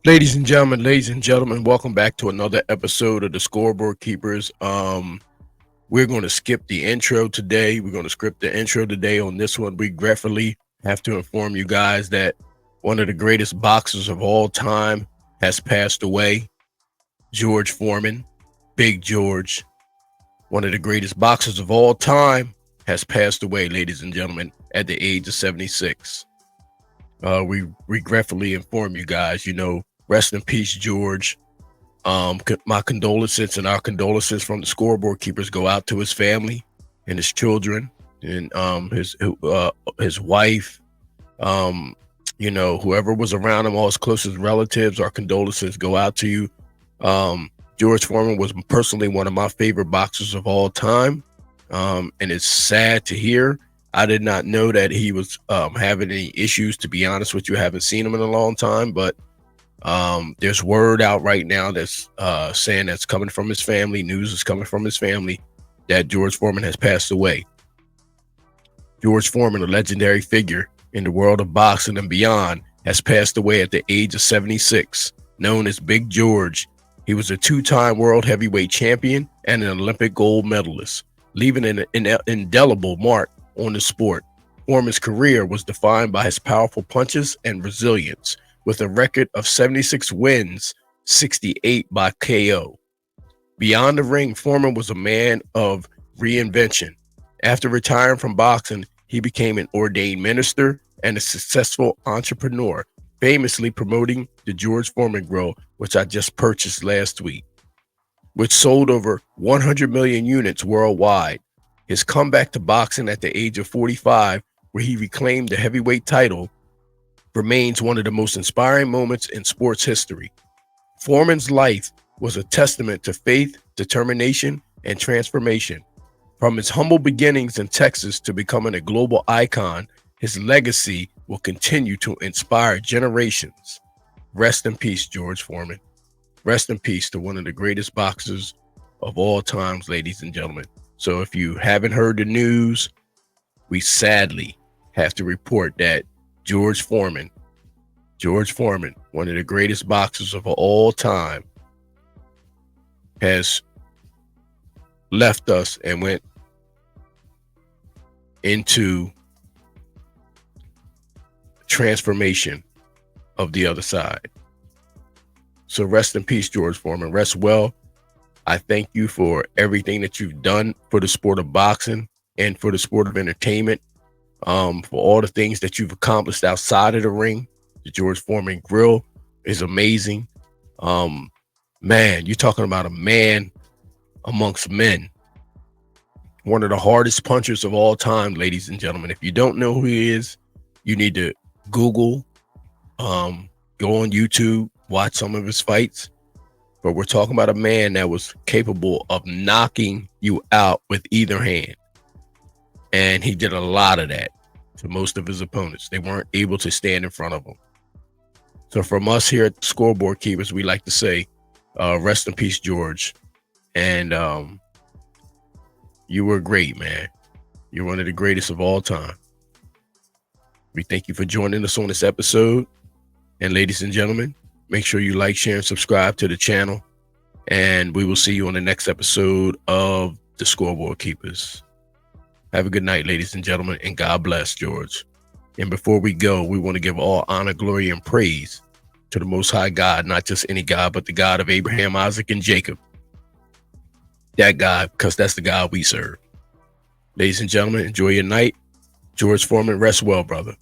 Ladies and gentlemen, welcome back to another episode of the Scoreboard Keepers. We're going to skip the intro today. We're going to script the intro today on this one. We regretfully have to inform you guys that one of the greatest boxers of all time has passed away. George Foreman, Big George, one of the greatest boxers of all time, has passed away, ladies and gentlemen, at the age of 76. We regretfully inform you guys, rest in peace, George. My condolences and our condolences from the Scoreboard Keepers go out to his family and his children and his wife. Whoever was around him, all his closest relatives. Our condolences go out to you. George Foreman was personally one of my favorite boxers of all time, and it's sad to hear. I did not know that he was having any issues. To be honest with you, I haven't seen him in a long time, but there's word out right now that's saying that's coming from his family. News is coming from his family that George Foreman has passed away. George Foreman, a legendary figure in the world of boxing and beyond, has passed away at the age of 76. Known as Big George, he was a two-time world heavyweight champion and an Olympic gold medalist, leaving an indelible mark on the sport. Foreman's career was defined by his powerful punches and resilience, with a record of 76 wins, 68 by KO. Beyond the ring, Foreman was a man of reinvention. After retiring from boxing, he became an ordained minister and a successful entrepreneur, famously promoting the George Foreman Grill, which I just purchased last week, which sold over 100 million units worldwide. His comeback to boxing at the age of 45, where he reclaimed the heavyweight title, remains one of the most inspiring moments in sports history. Foreman's life was a testament to faith, determination, and transformation. From his humble beginnings in Texas to becoming a global icon, his legacy will continue to inspire generations. Rest in peace, George Foreman. Rest in peace to one of the greatest boxers of all times, ladies and gentlemen. So if you haven't heard the news, we sadly have to report that George Foreman, one of the greatest boxers of all time, has left us and went into transformation of the other side. So rest in peace, George Foreman. Rest well. I thank you for everything that you've done for the sport of boxing and for the sport of entertainment. For all the things that you've accomplished outside of the ring. The George Foreman Grill is amazing. Man, you're talking about a man amongst men. One of the hardest punchers of all time, ladies and gentlemen. If you don't know who he is, you need to Google, go on YouTube, watch some of his fights. But we're talking about a man that was capable of knocking you out with either hand. And he did a lot of that to most of his opponents. They weren't able to stand in front of him. So from us here at the Scoreboard Keepers, we like to say, rest in peace, George. And you were great, man. You're one of the greatest of all time. We thank you for joining us on this episode. And ladies and gentlemen, make sure you like, share, and subscribe to the channel. And we will see you on the next episode of the Scoreboard Keepers. Have a good night, ladies and gentlemen, and God bless, George. And before we go, we want to give all honor, glory, and praise to the Most High God, not just any God, but the God of Abraham, Isaac, and Jacob. That God, because that's the God we serve. Ladies and gentlemen, enjoy your night. George Foreman, rest well, brother.